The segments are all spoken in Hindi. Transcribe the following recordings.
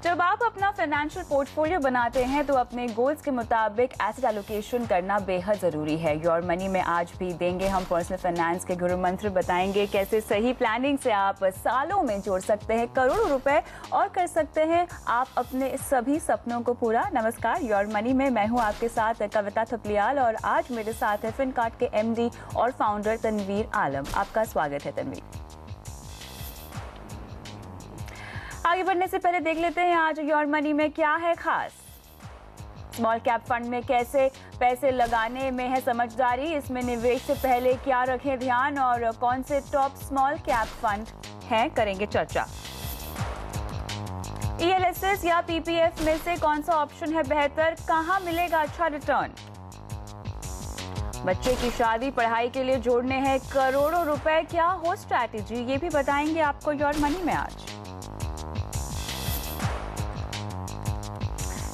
जब आप अपना फाइनेंशियल पोर्टफोलियो बनाते हैं तो अपने गोल्स के मुताबिक एसेट एलोकेशन करना बेहद ज़रूरी है। योर मनी में आज भी देंगे हम पर्सनल फाइनेंस के गुरु मंत्र, बताएंगे कैसे सही प्लानिंग से आप सालों में जोड़ सकते हैं करोड़ों रुपए और कर सकते हैं आप अपने सभी सपनों को पूरा। नमस्कार, योर मनी में मैं हूं आपके साथ कविता थपलियाल और आज मेरे साथ है फिनकार्ड के एमडी और फाउंडर तनवीर आलम। आपका स्वागत है तनवीर। आगे बढ़ने से पहले देख लेते हैं आज योर मनी में क्या है खास। स्मॉल कैप फंड में कैसे पैसे लगाने में है समझदारी, इसमें निवेश से पहले क्या रखें ध्यान और कौन से टॉप स्मॉल कैप फंड हैं, करेंगे चर्चा। ईएलएसएस या पीपीएफ में से कौन सा ऑप्शन है बेहतर, कहां मिलेगा अच्छा रिटर्न। बच्चे की शादी पढ़ाई के लिए जोड़ने हैं करोड़ों रुपए, क्या हो स्ट्रैटेजी, ये भी बताएंगे आपको योर मनी में आज।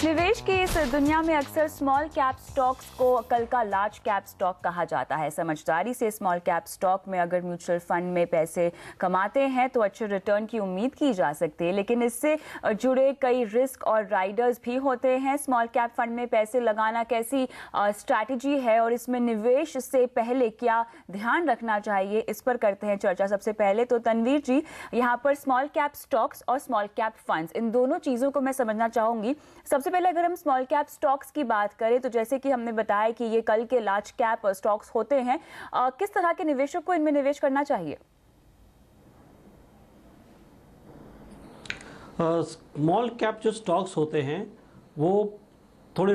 निवेश की इस दुनिया में अक्सर स्मॉल कैप स्टॉक्स को कल का लार्ज कैप स्टॉक कहा जाता है। समझदारी से स्मॉल कैप स्टॉक में अगर म्यूचुअल फंड में पैसे कमाते हैं तो अच्छे रिटर्न की उम्मीद की जा सकती है, लेकिन इससे जुड़े कई रिस्क और राइडर्स भी होते हैं। स्मॉल कैप फंड में पैसे लगाना कैसी स्ट्रैटेजी है और इसमें निवेश से पहले क्या ध्यान रखना चाहिए, इस पर करते हैं चर्चा। सबसे पहले तो तनवीर जी, यहाँ पर स्मॉल कैप स्टॉक्स और स्मॉल कैप फंड्स, इन दोनों चीज़ों को मैं समझना चाहूँगी। सबसे पहले अगर हम स्मॉल कैप स्टॉक्स की बात करें तो जैसे कि हमने बताया कि ये कल के लार्ज कैप स्टॉक्स होते हैं, किस तरह के निवेशक को इनमें निवेश करना चाहिए? स्मॉल कैप जो स्टॉक्स होते हैं वो थोड़े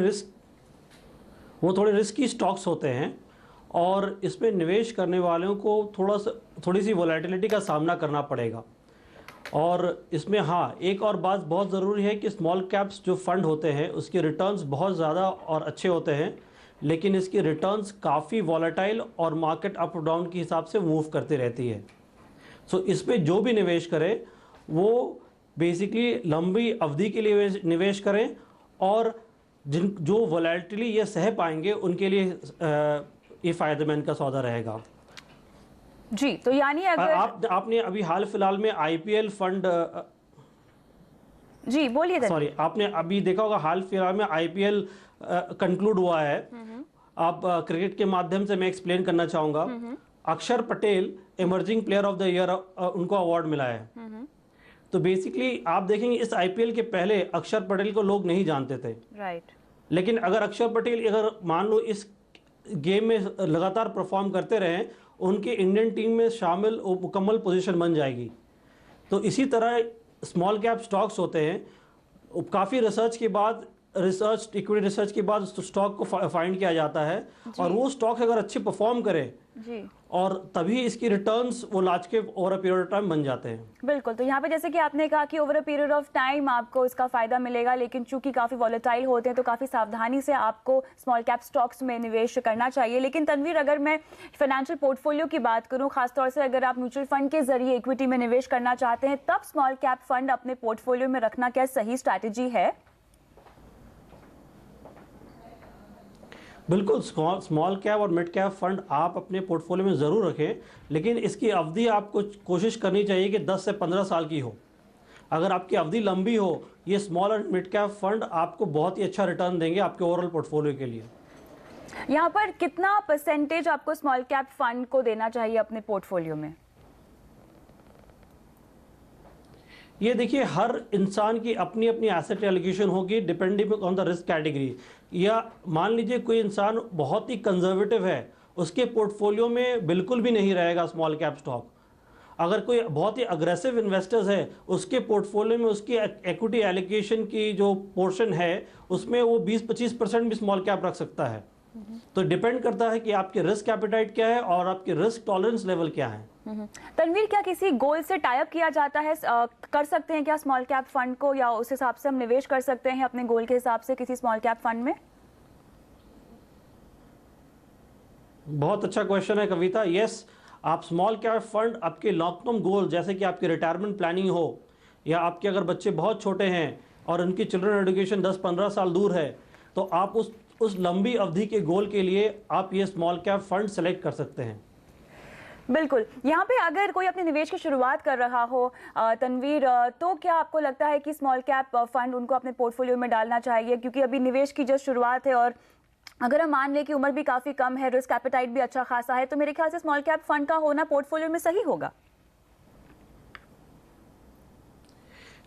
रिस्की स्टॉक्स होते हैं और इसमें निवेश करने वालों को थोड़ी सी वोलेटिलिटी का सामना करना पड़ेगा। और इसमें हाँ, एक और बात बहुत ज़रूरी है कि स्मॉल कैप्स जो फंड होते हैं उसके रिटर्न्स बहुत ज़्यादा और अच्छे होते हैं, लेकिन इसकी रिटर्न्स काफ़ी वॉलेटाइल और मार्केट अप डाउन के हिसाब से मूव करती रहती है। सो इसमें जो भी निवेश करे वो बेसिकली लंबी अवधि के लिए निवेश करें और जो वॉलेटिलिटी ये सह पाएंगे उनके लिए ये फ़ायदेमंद का सौदा रहेगा जी। तो यानी अगर आपने अभी हाल फिलहाल में आईपीएल फंड जी बोलिए, सॉरी, आपने अभी देखा होगा हाल फिलहाल में आईपीएल कंक्लूड हुआ है। आप क्रिकेट के माध्यम से मैं एक्सप्लेन करना चाहूंगा। अक्षर Patel emerging player of the year उनको अवार्ड मिला है। तो बेसिकली आप देखेंगे इस आईपीएल के पहले अक्षर पटेल को लोग नहीं जानते थे, राइट। लेकिन अगर अक्षर पटेल अगर मान लो इस गेम में लगातार परफॉर्म करते रहे, उनके इंडियन टीम में शामिल मुकम्मल पोजीशन बन जाएगी। तो इसी तरह स्मॉल कैप स्टॉक्स होते हैं, काफ़ी रिसर्च के बाद इक्विटी रिसर्च के बाद स्टॉक को फाइंड किया जाता है और वो स्टॉक अगर अच्छे परफॉर्म करे जी और तभी इसकी रिटर्न्स वो लार्ज के over a period of time बन जाते हैं। बिल्कुल। तो यहाँ पे जैसे कि आपने कहा कि over a period of time आपको इसका फायदा मिलेगा, लेकिन चूंकि काफी वॉलेटाइल होते हैं तो काफी सावधानी से आपको स्मॉल कैप स्टॉक्स में निवेश करना चाहिए। लेकिन तनवीर, अगर मैं फाइनेंशियल पोर्टफोलियो की बात करूँ, खासतौर से अगर आप म्यूचुअल फंड के जरिए इक्विटी में निवेश करना चाहते हैं, तब स्मॉल कैप फंड अपने पोर्टफोलियो में रखना क्या सही स्ट्रैटेजी है? बिल्कुल, स्मॉल कैप और मिड कैप फंड आप अपने पोर्टफोलियो में ज़रूर रखें, लेकिन इसकी अवधि आपको कोशिश करनी चाहिए कि 10 से 15 साल की हो। अगर आपकी अवधि लंबी हो, ये स्मॉल और मिड कैप फंड आपको बहुत ही अच्छा रिटर्न देंगे आपके ओवरऑल पोर्टफोलियो के लिए। यहाँ पर कितना परसेंटेज आपको स्मॉल कैप फंड को देना चाहिए अपने पोर्टफोलियो में? ये देखिए, हर इंसान की अपनी अपनी एसेट एलोकेशन होगी depending on the risk category. या मान लीजिए कोई इंसान बहुत ही कंजर्वेटिव है, उसके पोर्टफोलियो में बिल्कुल भी नहीं रहेगा स्मॉल कैप स्टॉक। अगर कोई बहुत ही अग्रेसिव इन्वेस्टर्स है, उसके पोर्टफोलियो में उसकी इक्विटी एलोकेशन की जो पोर्शन है उसमें वो 20-25% भी स्मॉल कैप रख सकता है। तो डिपेंड करता है कि आपके रिस्क एपेटाइट क्या है और आपके रिस्क टॉलरेंस लेवल क्या है। तनवीर, क्या किसी गोल से टाई अप किया जाता है, कर सकते हैं क्या स्मॉल कैप फंड को, या उस हिसाब से हम निवेश कर सकते हैं अपने गोल के हिसाब से किसी स्मॉल कैप फंड में? बहुत अच्छा क्वेश्चन है कविता। यस, आप स्मॉल कैप फंड आपके लॉन्ग टर्म गोल, जैसे कि आपकी रिटायरमेंट प्लानिंग हो या आपके अगर बच्चे बहुत छोटे हैं और उनकी चिल्ड्रन एजुकेशन 10-15 साल दूर है, तो आप उस लंबी अवधि के गोल के लिए आप ये स्मॉल कैप फंड सेलेक्ट कर सकते हैं। बिल्कुल। यहाँ पे अगर कोई अपने निवेश की शुरुआत कर रहा हो तनवीर, तो क्या आपको लगता है कि स्मॉल कैप फंड उनको अपने पोर्टफोलियो में डालना चाहिए? क्योंकि अभी निवेश की जो शुरुआत है और अगर हम मान लें कि उम्र भी काफ़ी कम है, रिस्क एपेटाइट भी अच्छा खासा है, तो मेरे ख्याल से स्मॉल कैप फंड का होना पोर्टफोलियो में सही होगा।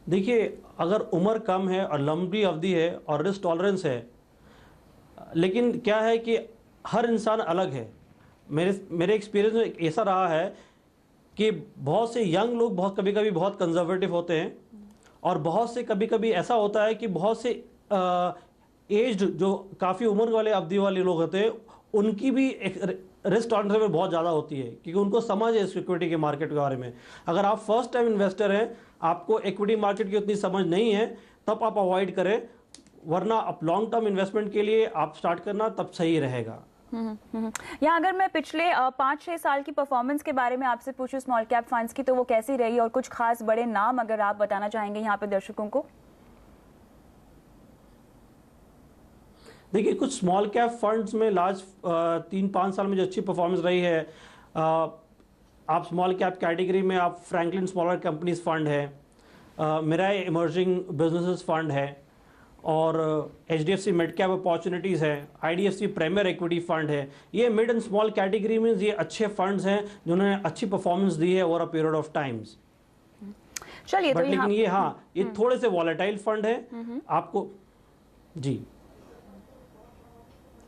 देखिए, अगर उम्र कम है और लंबी अवधि है और रिस्क टॉलरेंस है, लेकिन क्या है कि हर इंसान अलग है। मेरे एक्सपीरियंस में ऐसा रहा है कि बहुत से यंग लोग बहुत कभी कभी बहुत कंजर्वेटिव होते हैं, और बहुत से कभी कभी ऐसा होता है कि बहुत से एज्ड जो काफ़ी उम्र वाले अवधि वाले लोग होते हैं, उनकी भी एक रिस्क टॉलरेंस में बहुत ज़्यादा होती है, क्योंकि उनको समझ है इस इक्विटी के मार्केट के बारे में। अगर आप फर्स्ट टाइम इन्वेस्टर हैं, आपको इक्विटी मार्केट की उतनी समझ नहीं है, तब आप अवॉइड करें, वरना आप लॉन्ग टर्म इन्वेस्टमेंट के लिए आप स्टार्ट करना तब सही रहेगा। या अगर मैं पिछले 5-6 साल की परफॉर्मेंस के बारे में आपसे पूछूं स्मॉल कैप फंड्स की, तो वो कैसी रही, और कुछ खास बड़े नाम अगर आप बताना चाहेंगे यहाँ पे दर्शकों को? देखिए, कुछ स्मॉल कैप फंड्स में लास्ट 3-5 साल में जो अच्छी परफॉर्मेंस रही है, आप स्मॉल कैप कैटेगरी में आप फ्रैंकलिन स्मॉलर कंपनीज फंड है, मेरा इमर्जिंग बिजनेसेस फंड है, और HDFC मिड कैप अपॉर्चुनिटीज़ है, IDFC प्रीमियर इक्विटी फंड है। ये मिड एंड स्मॉल कैटेगरी में ये अच्छे फंड्स हैं जिन्होंने अच्छी परफॉर्मेंस दी है over a period of times. चलिए, तो लेकिन ये ये थोड़े से वॉलेटाइल फंड है आपको जी,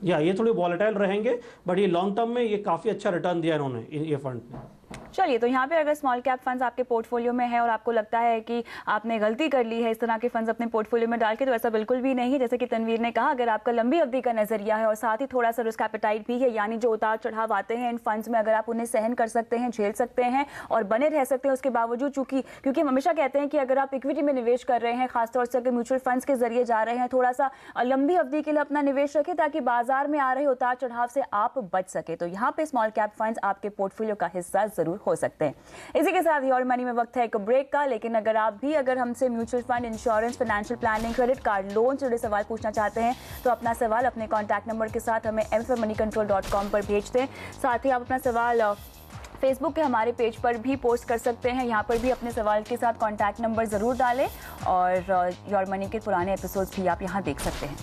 ये थोड़े वॉलेटाइल रहेंगे, बट ये लॉन्ग टर्म में ये काफ़ी अच्छा रिटर्न दिया इन्होंने ये फंड ने। चलिए, तो यहाँ पे अगर स्मॉल कैप फंड्स आपके पोर्टफोलियो में है और आपको लगता है कि आपने गलती कर ली है इस तरह के फंड्स अपने पोर्टफोलियो में डाल के, तो ऐसा बिल्कुल भी नहीं है। जैसे कि तनवीर ने कहा, अगर आपका लंबी अवधि का नजरिया है और साथ ही थोड़ा सा रिस्क एपेटाइट भी है, यानी जो उतार चढ़ाव आते हैं इन फंड्स में, अगर आप उन्हें सहन कर सकते हैं, झेल सकते हैं और बने रह सकते हैं उसके बावजूद, क्योंकि हम हमेशा कहते हैं कि अगर आप इक्विटी में निवेश कर रहे हैं, खासतौर से अगर म्यूचुअल फंड्स के जरिए जा रहे हैं, थोड़ा सा लंबी अवधि के लिए अपना निवेश रखें ताकि बाजार में आ रहे उतार चढ़ाव से आप बच सके। तो यहाँ पे स्मॉल कैप फंड्स आपके पोर्टफोलियो का हिस्सा जरूर हो सकते हैं। इसी के साथ योर मनी में वक्त है एक ब्रेक का, लेकिन अगर हमसे mutual fund, insurance, financial planning, credit card, loan से जुड़े सवाल पूछना चाहते हैं, तो अपना सवाल अपने कॉन्टैक्ट नंबर के साथ हमें mfmoneycontrol.com पर भेज दें। साथ ही आप अपना सवाल फेसबुक के हमारे पेज पर भी पोस्ट कर सकते हैं, यहाँ पर भी अपने सवाल के साथ कॉन्टैक्ट नंबर ज़रूर डालें, और योर मनी के पुराने एपिसोड्स भी आप यहाँ देख सकते हैं।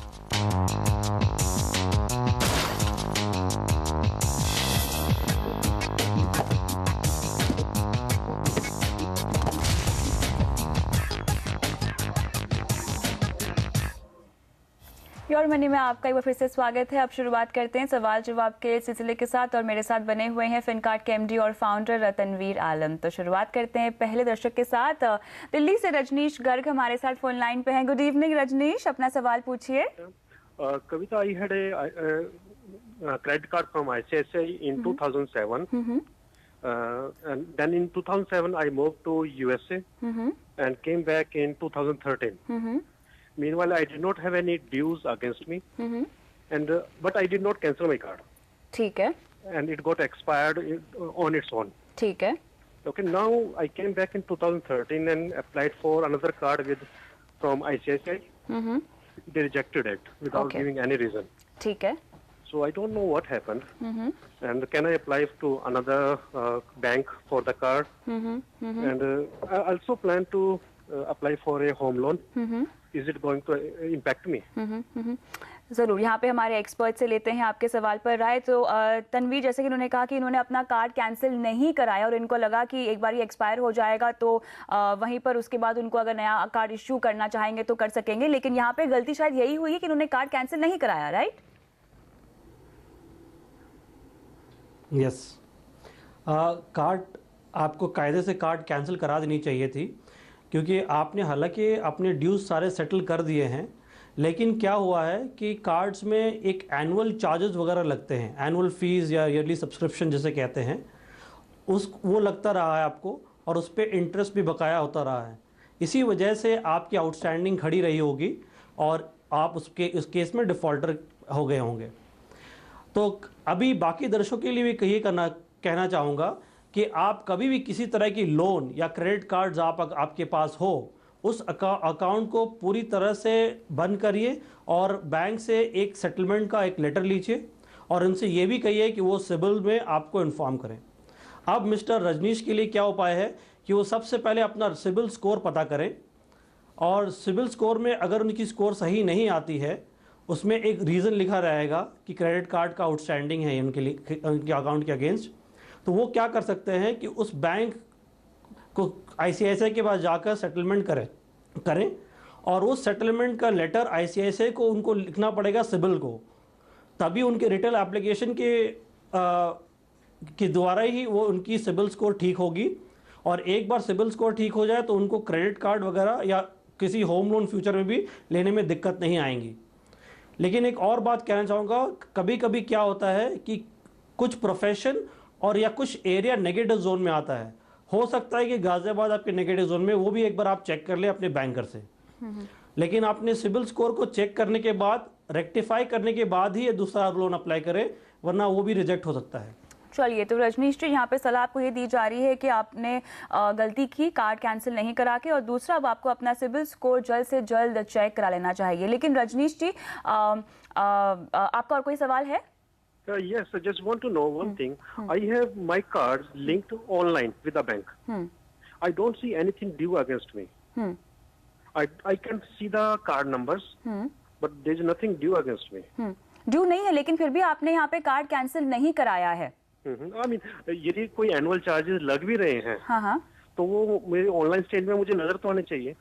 योर मनी में आपका एक बार फिर से स्वागत है। अब शुरुआत करते हैं सवाल जवाब के सिलसिले के साथ, और मेरे साथ बने हुए हैं फिनकार्ड के MD और फाउंडर तनवीर आलम। तो शुरुआत करते हैं पहले दर्शक के साथ। दिल्ली से रजनीश गर्ग हमारे साथ फोन लाइन पे हैं। गुड इवनिंग रजनीश, अपना सवाल पूछिए। Kavita, I had a credit card from ICICI in 2007. And then in 2007, I moved to USA and came back in 2013. Meanwhile, I did not have any dues against me, and but I did not cancel my card. ठीक है। And it got expired on its own. ठीक है। Okay, now I came back in 2013 and applied for another card from ICICI. They rejected it without giving any reason. ठीक है। So I don't know what happened. And can I apply to another bank for the card? And I also plan to apply for a home loan. Is it going to impact me? जरूर, यहाँ पे हमारे एक्सपर्ट से लेते हैं आपके सवाल पर राय। तो तनवीर, जैसे कि इन्होंने कहा कि इन्होंने अपना कार्ड कैंसिल नहीं कराया और इनको लगा कि एक बार ये एक्सपायर हो जाएगा तो वहीं पर उसके बाद उनको अगर नया कार्ड इश्यू करना चाहेंगे तो कर सकेंगे, लेकिन यहाँ पे गलती शायद यही हुई है कि इन्होंने कार्ड कैंसिल नहीं कराया, राइट? यस, कार्ड आपको कायदे से कार्ड कैंसिल करा देनी चाहिए थी, क्योंकि आपने हालांकि अपने ड्यूज सारे सेटल कर दिए हैं, लेकिन क्या हुआ है कि कार्ड्स में एक एनुअल चार्जेस वगैरह लगते हैं, एनुअल फीस या ईयरली सब्सक्रिप्शन जिसे कहते हैं, वो लगता रहा है आपको, और उस पर इंटरेस्ट भी बकाया होता रहा है। इसी वजह से आपकी आउटस्टैंडिंग खड़ी रही होगी और आप उस केस में डिफ़ॉल्टर हो गए होंगे। तो अभी बाकी दर्शकों के लिए भी ये कहना चाहूँगा कि आप कभी भी किसी तरह की लोन या क्रेडिट कार्ड्स आपके पास हो, उस अकाउंट को पूरी तरह से बंद करिए और बैंक से एक सेटलमेंट का एक लेटर लीजिए और उनसे ये भी कहिए कि वो सिबिल में आपको इन्फॉर्म करें। अब मिस्टर रजनीश के लिए क्या उपाय है कि वो सबसे पहले अपना सिबिल स्कोर पता करें, और सिबिल स्कोर में अगर उनकी स्कोर सही नहीं आती है, उसमें एक रीज़न लिखा रहेगा कि क्रेडिट कार्ड का आउटस्टैंडिंग है उनके लिए, उनके अकाउंट के अगेंस्ट, तो वो क्या कर सकते हैं कि उस बैंक को आईसीआईसीआई के पास जाकर सेटलमेंट करें और उस सेटलमेंट का लेटर आईसीआईसीआई को उनको लिखना पड़ेगा सिबिल को, तभी उनके रिटेल एप्लीकेशन के द्वारा ही वो उनकी सिबिल स्कोर ठीक होगी। और एक बार सिबिल स्कोर ठीक हो जाए तो उनको क्रेडिट कार्ड वगैरह या किसी होम लोन फ्यूचर में भी लेने में दिक्कत नहीं आएंगी। लेकिन एक और बात कहना चाहूँगा, कभी कभी क्या होता है कि कुछ प्रोफेशन और या कुछ एरिया नेगेटिव जोन में आता है। हो सकता है कि गाजियाबाद आपके नेगेटिव जोन में, वो भी एक बार आप चेक कर ले अपने बैंकर से। लेकिन आपने सिबिल स्कोर को चेक करने के बाद, रेक्टिफाई करने के बाद ही ये दूसरा लोन अप्लाई करें, वरना वो भी रिजेक्ट हो सकता है। चलिए, तो रजनीश जी, यहाँ पे सलाह आपको ये दी जा रही है कि आपने गलती की कार्ड कैंसिल नहीं करा के, और दूसरा अब आपको अपना सिबिल स्कोर जल्द से जल्द चेक करा लेना चाहिए। लेकिन रजनीश जी, आपका और कोई सवाल है? Yes, I just want to know one thing. I have my cards linked online with the bank. I don't see anything due against me. I can see the card numbers, but there is nothing due against me. Due नहीं है, लेकिन फिर भी आपने यहाँ पे कार्ड कैंसिल नहीं कराया है। I mean, यदि कोई एनुअल चार्जेस लग भी रहे हैं, हाँ, तो वो मेरे ऑनलाइन स्टेटमेंट में मुझे नजर तो आने चाहिए।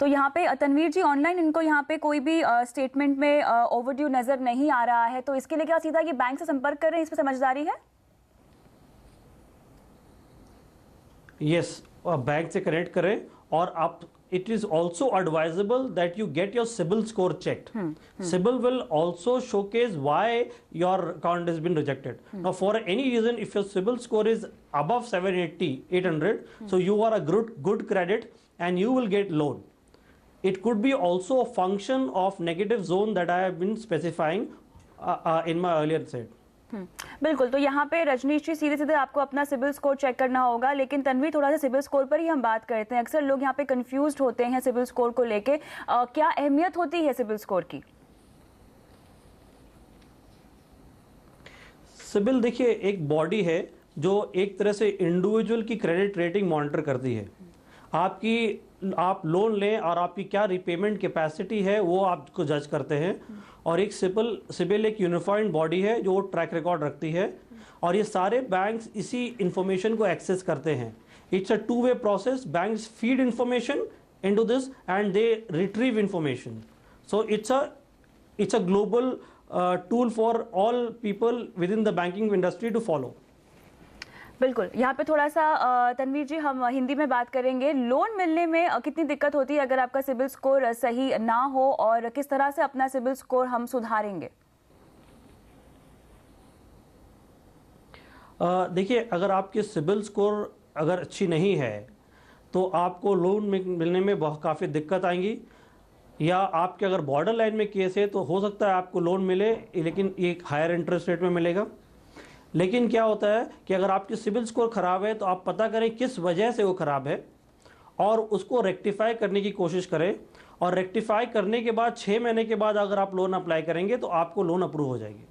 तो यहाँ पे तनवीर जी, ऑनलाइन इनको यहाँ पे कोई भी स्टेटमेंट में ओवरड्यू नजर नहीं आ रहा है, तो इसके लिए क्या सीधा ये बैंक से संपर्क कर रहे हैं, इस पे समझदारी है? यस, बैंक से कनेक्ट करें, और आप it is also advisable that you get your CIBIL score checked. CIBIL will also showcase why your account has been rejected. Now, for any reason, if your CIBIL score is above 780, 800, so you are a good credit and you will get loan. It could be also a function of negative zone that I have been specifying in my earlier said. बिल्कुल, तो यहाँ पे रजनीश जी, सीधे सीधे आपको अपना सिबिल स्कोर चेक करना होगा। लेकिन तनवीर, थोड़ा सा सिबिल स्कोर पर ही हम बात करते हैं। अक्सर लोग यहाँ पे कंफ्यूज्ड होते हैं सिबिल स्कोर को लेके। क्या अहमियत होती है सिबिल स्कोर की? सिबिल देखिए, एक बॉडी है जो एक तरह से इंडिविजुअल की क्रेडिट रेटिंग मॉनिटर करती है। आप लोन लें और आपकी क्या रिपेमेंट कैपेसिटी है, वो आपको जज करते हैं। और एक सिबिल एक यूनिफाइड बॉडी है जो ट्रैक रिकॉर्ड रखती है, और ये सारे बैंक्स इसी इंफॉर्मेशन को एक्सेस करते हैं। It's a two way process. Banks feed information into this and they retrieve information. So it's a global tool for all people within the banking industry to follow. बिल्कुल, यहाँ पे थोड़ा सा तनवीर जी, हम हिंदी में बात करेंगे। लोन मिलने में कितनी दिक्कत होती है अगर आपका सिबिल स्कोर सही ना हो, और किस तरह से अपना सिबिल स्कोर हम सुधारेंगे? देखिए, अगर आपकी सिबिल स्कोर अगर अच्छी नहीं है तो आपको लोन मिलने में बहुत काफ़ी दिक्कत आएंगी, या आपके अगर बॉर्डर लाइन में केस है तो हो सकता है आपको लोन मिले लेकिन एक हायर इंटरेस्ट रेट में मिलेगा। लेकिन क्या होता है कि अगर आपकी सिबिल स्कोर ख़राब है तो आप पता करें किस वजह से वो ख़राब है और उसको रेक्टिफाई करने की कोशिश करें, और रेक्टिफाई करने के बाद 6 महीने के बाद अगर आप लोन अप्लाई करेंगे तो आपको लोन अप्रूव हो जाएगी।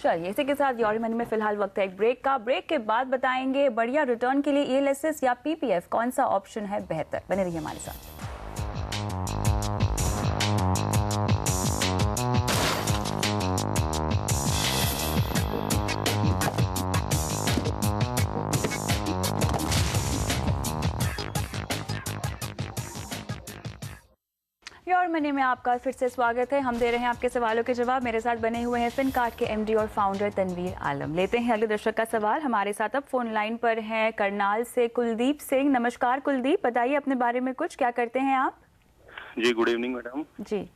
चलिए, इसी के साथ योर मनी में फिलहाल वक्त है एक ब्रेक का। ब्रेक के बाद बताएंगे बढ़िया रिटर्न के लिए ELSS या PPF कौन सा ऑप्शन है बेहतर। बने रहिए हमारे साथ। योर मनी में आपका फिर से स्वागत है। हम दे रहे हैं आपके सवालों के जवाब। मेरे साथ बने हुए हैं फिनकार्ड के MD और फाउंडर तनवीर आलम। लेते हैं अगले दर्शक का सवाल। हमारे साथ अब फोन लाइन पर हैं करनाल से कुलदीप सिंह। नमस्कार कुलदीप, बताइए अपने बारे में कुछ, क्या करते हैं आप? जी, गुड इवनिंग मैडम। जी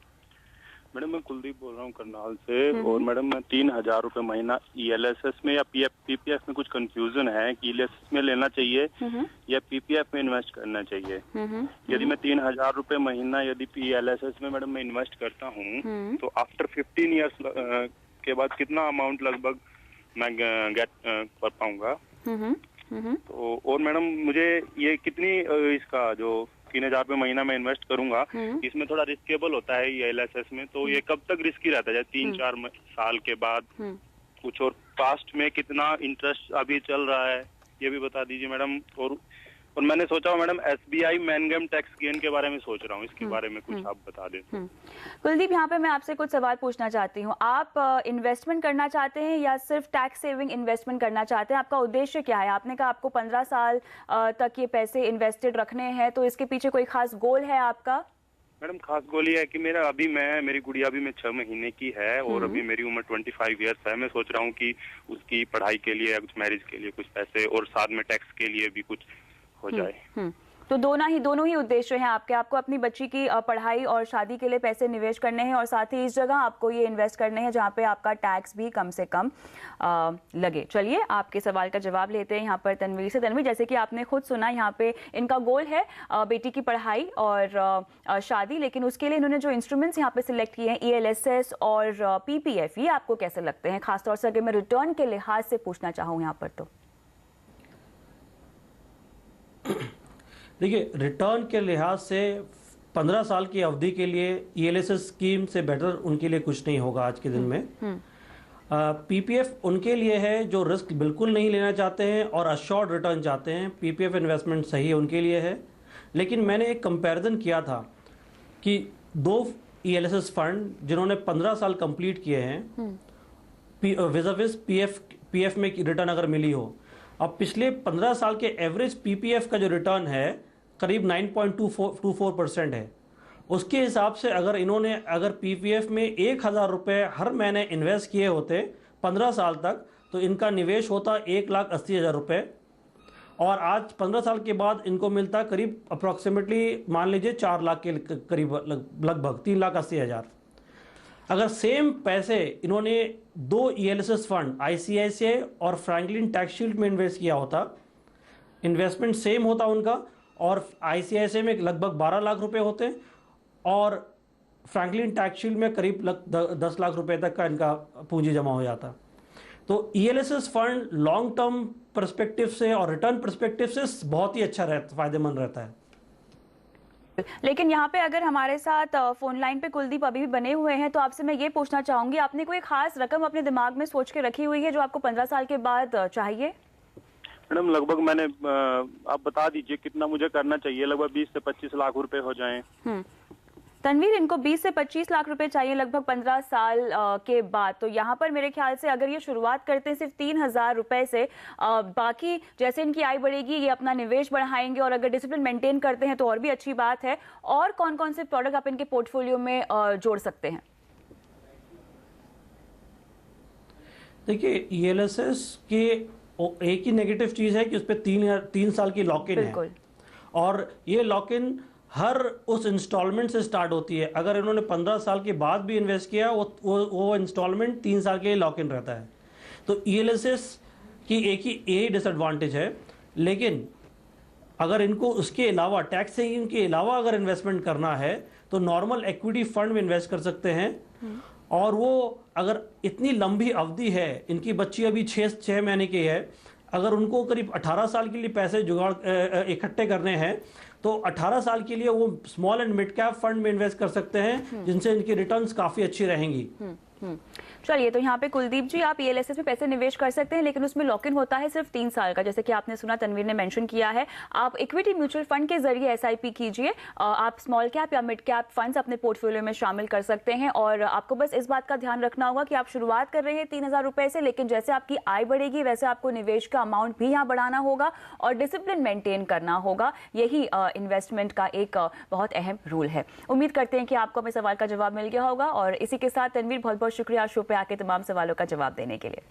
मैडम, मैं कुलदीप बोल रहा हूँ करनाल से। और मैडम, मैं 3000 रुपए महीना ELSS में या PPF में कुछ कंफ्यूजन है कि ELSS में लेना चाहिए या PPF में इन्वेस्ट करना चाहिए। यदि मैं 3000 रुपए महीना यदि ELSS में मैडम मैं इन्वेस्ट करता हूँ तो आफ्टर 15 ईयर्स के बाद कितना अमाउंट लगभग मैं गेट कर पाऊंगा? तो और मैडम, मुझे ये कितनी इसका जो 3000 रुपए महीना में इन्वेस्ट करूंगा, इसमें थोड़ा रिस्केबल होता है ELSS में, तो ये कब तक रिस्की रहता है? 3-4 साल के बाद कुछ, और पास्ट में कितना इंटरेस्ट अभी चल रहा है ये भी बता दीजिए मैडम। और मैंने सोचा मैडम SBI मैनगम टैक्स गेन के बारे में सोच रहा हूँ, इसके बारे में कुछ आप बता दें। कुलदीप, यहाँ पे मैं आपसे कुछ सवाल पूछना चाहती हूँ। आप इन्वेस्टमेंट करना चाहते हैं या सिर्फ टैक्स सेविंग इन्वेस्टमेंट करना चाहते हैं? आपका उद्देश्य क्या है? आपने कहा आपको 15 साल तक ये पैसे इन्वेस्टेड रखने हैं, तो इसके पीछे कोई खास गोल है आपका? मैडम खास गोल ये है कि मेरी गुड़िया अभी में 6 महीने की है और अभी मेरी उम्र 25 ईयर्स है। मैं सोच रहा हूँ कि उसकी पढ़ाई के लिए या कुछ मैरिज के लिए कुछ पैसे और साथ में टैक्स के लिए भी कुछ हो जाए। तो दोनों ही उद्देश्य हैं आपके। आपको अपनी बच्ची की पढ़ाई और शादी के लिए पैसे निवेश करने हैं और साथ ही इस जगह आपको ये इन्वेस्ट करने हैं जहां पे आपका टैक्स भी कम से कम लगे। चलिए आपके सवाल का जवाब लेते हैं यहाँ पर तनवीर से। तनवीर, जैसे कि आपने खुद सुना, यहाँ पे इनका गोल है बेटी की पढ़ाई और शादी, लेकिन उसके लिए इन्होंने जो इंस्ट्रूमेंट्स यहाँ पे सिलेक्ट किए हैं ELSS और PPF, ये आपको कैसे लगते हैं? खासतौर से अगर मैं रिटर्न के लिहाज से पूछना चाहूँ यहाँ पर तो। देखिए, रिटर्न के लिहाज से 15 साल की अवधि के लिए ELSS स्कीम से बेटर उनके लिए कुछ नहीं होगा आज के दिन में। PPF उनके लिए है जो रिस्क बिल्कुल नहीं लेना चाहते हैं और अश्योर्ड रिटर्न चाहते हैं। PPF इन्वेस्टमेंट सही उनके लिए है। लेकिन मैंने एक कंपैरिजन किया था कि 2 ELSS फंड जिन्होंने 15 साल कंप्लीट किए हैं विज़ PF में रिटर्न अगर मिली हो, अब पिछले 15 साल के एवरेज PPF का जो रिटर्न है करीब 9.24% है। उसके हिसाब से अगर PPF में 1,000 रुपये हर महीने इन्वेस्ट किए होते 15 साल तक, तो इनका निवेश होता 1,80,000 रुपये और आज 15 साल के बाद इनको मिलता करीब अप्रॉक्सीमेटली मान लीजिए 4 लाख के करीब, लगभग 3,80,000। अगर सेम पैसे इन्होंने 2 ELSS फंड ICICI और फ्रैंकलिन टैक्स शील्ड में इन्वेस्ट किया होता, इन्वेस्टमेंट सेम होता उनका, और ICICI में लगभग 12 लाख रुपए होते और फ्रैंकलिन टैक्स शील्ड में करीब 10 लाख रुपए तक का इनका पूंजी जमा हो जाता। तो ELSS fund long term perspective से और रिटर्न पर्सपेक्टिव से बहुत ही अच्छा फायदेमंद रहता है। लेकिन यहाँ पे अगर हमारे साथ फोन लाइन पे कुलदीप अभी भी बने हुए हैं, तो आपसे मैं ये पूछना चाहूंगी, आपने कोई खास रकम अपने दिमाग में सोच के रखी हुई है जो आपको 15 साल के बाद चाहिए? मैडम लगभग मैंने आप बता दीजिए कितना मुझे करना चाहिए। लगभग 20 से 25 लाख रुपए हो जाएं। तनवीर, इनको 20 से 25 लाख रुपए चाहिए लगभग 15 साल के बाद। तो यहाँ पर मेरे ख्याल से अगर ये शुरुआत करते हैं सिर्फ 3,000 रुपए से, बाकी जैसे इनकी आय बढ़ेगी ये अपना निवेश बढ़ाएंगे और अगर डिसिप्लिन मेंटेन करते हैं तो और भी अच्छी बात है। और कौन कौन से प्रोडक्ट आप इनके पोर्टफोलियो में जोड़ सकते हैं? देखिए, ELSS के एक ही नेगेटिव चीज है कि उस पर 3 साल की लॉक इन है और ये लॉक इन हर उस इंस्टॉलमेंट से स्टार्ट होती है। अगर इन्होंने 15 साल के बाद भी इन्वेस्ट किया वो इंस्टॉलमेंट 3 साल के लिए लॉक इन रहता है। तो ELSS की एक ही यही डिसएडवांटेज है। लेकिन अगर इनको उसके अलावा टैक्स सेविंग के अलावा अगर इन्वेस्टमेंट करना है तो नॉर्मल इक्विटी फंड में इन्वेस्ट कर सकते हैं। और वो अगर इतनी लंबी अवधि है, इनकी बच्ची अभी 6 महीने की है, अगर उनको करीब 18 साल के लिए पैसे जुगाड़ इकट्ठे करने हैं तो 18 साल के लिए वो small and mid cap fund में इन्वेस्ट कर सकते हैं जिनसे इनकी रिटर्न्स काफी अच्छी रहेंगी। चलिए, तो यहाँ पे कुलदीप जी, आप ELSS में पैसे निवेश कर सकते हैं लेकिन उसमें लॉक इन होता है सिर्फ 3 साल का, जैसे कि आपने सुना तनवीर ने मेंशन किया है। आप इक्विटी म्यूचुअल फंड के जरिए SIP कीजिए। आप स्मॉल कैप या मिड कैप फंड्स अपने पोर्टफोलियो में शामिल कर सकते हैं और आपको बस इस बात का ध्यान रखना होगा कि आप शुरुआत कर रहे हैं 3,000 रुपए से, लेकिन जैसे आपकी आय बढ़ेगी वैसे आपको निवेश का अमाउंट भी यहाँ बढ़ाना होगा और डिसिप्लिन मेंटेन करना होगा। यही इन्वेस्टमेंट का एक बहुत अहम रूल है। उम्मीद करते हैं कि आपको अपने सवाल का जवाब मिल गया होगा और इसी के साथ तनवीर, बहुत बहुत शुक्रिया शो पे आके तमाम सवालों का जवाब देने के लिए।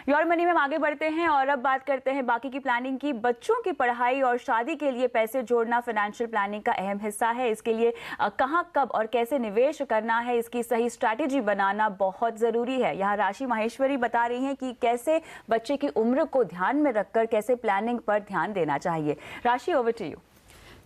योर मनी में हम आगे बढ़ते हैं और अब बात करते हैं बाकी की प्लानिंग की। बच्चों की पढ़ाई और शादी के लिए पैसे जोड़ना फाइनेंशियल प्लानिंग का अहम हिस्सा है। इसके लिए कहां, कब और कैसे निवेश करना है, इसकी सही स्ट्रैटेजी बनाना बहुत जरूरी है। यहाँ राशि माहेश्वरी बता रही हैं कि कैसे बच्चे की उम्र को ध्यान में रखकर कैसे प्लानिंग पर ध्यान देना चाहिए। राशि, ओवर टू यू।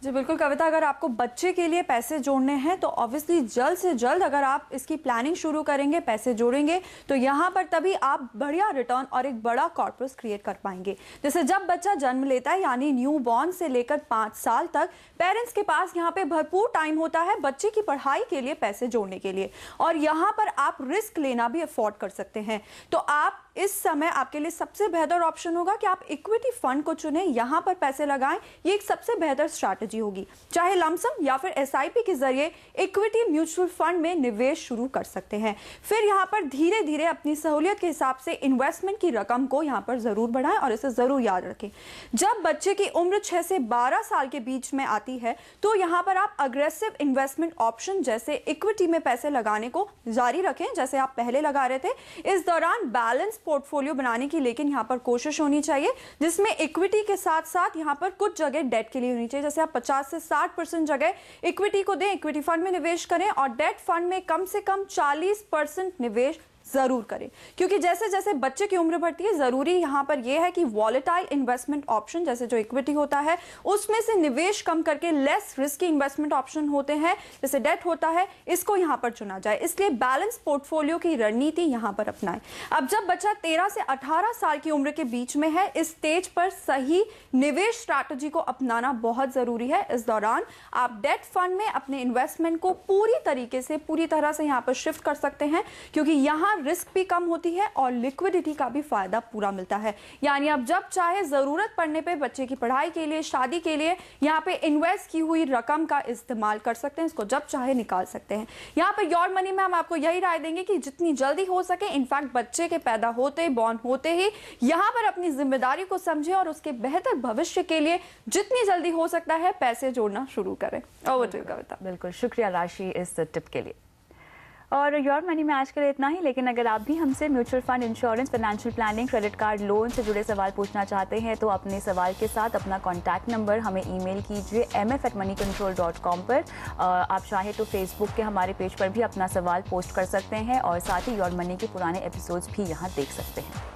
जी बिल्कुल कविता, अगर आपको बच्चे के लिए पैसे जोड़ने हैं तो ऑब्वियसली जल्द से जल्द अगर आप इसकी प्लानिंग शुरू करेंगे, पैसे जोड़ेंगे, तो यहाँ पर तभी आप बढ़िया रिटर्न और एक बड़ा कॉर्पस क्रिएट कर पाएंगे। जैसे जब बच्चा जन्म लेता है यानी न्यू बॉर्न से लेकर 5 साल तक पेरेंट्स के पास यहाँ पे भरपूर टाइम होता है बच्चे की पढ़ाई के लिए पैसे जोड़ने के लिए, और यहाँ पर आप रिस्क लेना भी अफोर्ड कर सकते हैं। तो आप इस समय आपके लिए सबसे बेहतर ऑप्शन होगा कि आप इक्विटी फंड को चुनें, यहाँ पर पैसे लगाएं। ये एक सबसे बेहतर स्ट्रैटेजी होगी। चाहे लमसम या फिर एसआईपी के जरिए इक्विटी म्यूचुअल फंड में निवेश शुरू कर सकते हैं। फिर यहाँ पर धीरे धीरे अपनी सहूलियत के हिसाब से इन्वेस्टमेंट की रकम को यहाँ पर जरूर बढ़ाएं और इसे जरूर याद रखें। जब बच्चे की उम्र 6 से 12 साल के बीच में आती है तो यहाँ पर आप अग्रेसिव इन्वेस्टमेंट ऑप्शन जैसे इक्विटी में पैसे लगाने को जारी रखें जैसे आप पहले लगा रहे थे। इस दौरान बैलेंस पोर्टफोलियो बनाने की लेकिन यहाँ पर कोशिश होनी चाहिए जिसमें इक्विटी के साथ साथ यहाँ पर कुछ जगह डेट के लिए होनी चाहिए। जैसे आप 50 से 60% जगह इक्विटी को दें, इक्विटी फंड में निवेश करें और डेट फंड में कम से कम 40% निवेश जरूर करें, क्योंकि जैसे जैसे बच्चे की उम्र बढ़ती है जरूरी यहाँ पर यह है कि वॉलेटाइल इन्वेस्टमेंट ऑप्शन जैसे जो इक्विटी होता है उसमें से निवेश कम करके लेस रिस्की इन्वेस्टमेंट ऑप्शन होते हैं जैसे डेट होता है, इसको यहाँ पर चुना जाए। इसलिए बैलेंस पोर्टफोलियो की रणनीति यहाँ पर अपनाएं। अब जब बच्चा 13 से 18 साल की उम्र के बीच में है, इस स्टेज पर सही निवेश स्ट्रैटेजी को अपनाना बहुत जरूरी है। इस दौरान आप डेट फंड में अपने इन्वेस्टमेंट को पूरी तरह से यहाँ पर शिफ्ट कर सकते हैं, क्योंकि यहाँ रिस्क भी कम होती है और लिक्विडिटी का भी फायदा पूरा मिलता है। यानी आप जब चाहे जरूरत पड़ने पे बच्चे की पढ़ाई के लिए, शादी के लिए यहाँ पे इन्वेस्ट की हुई रकम का इस्तेमाल कर सकते हैं, इसको जब चाहे निकाल सकते हैं। यहाँ पे योर मनी में हम आपको यही राय देंगे कि जितनी जल्दी हो सके, इनफैक्ट बच्चे के पैदा होते, बॉर्न होते ही यहाँ पर अपनी जिम्मेदारी को समझे और उसके बेहतर भविष्य के लिए जितनी जल्दी हो सकता है पैसे जोड़ना शुरू करें। ओवर टू कविता। बिल्कुल, शुक्रिया राशि इस टिप के लिए। और योर मनी में आज के लिए इतना ही, लेकिन अगर आप भी हमसे mutual fund, insurance, financial planning, credit card, loan से जुड़े सवाल पूछना चाहते हैं तो अपने सवाल के साथ अपना कॉन्टैक्ट नंबर हमें ईमेल कीजिए mf@moneycontrol.com पर। आप चाहे तो फेसबुक के हमारे पेज पर भी अपना सवाल पोस्ट कर सकते हैं और साथ ही योर मनी के पुराने एपिसोड्स भी यहाँ देख सकते हैं।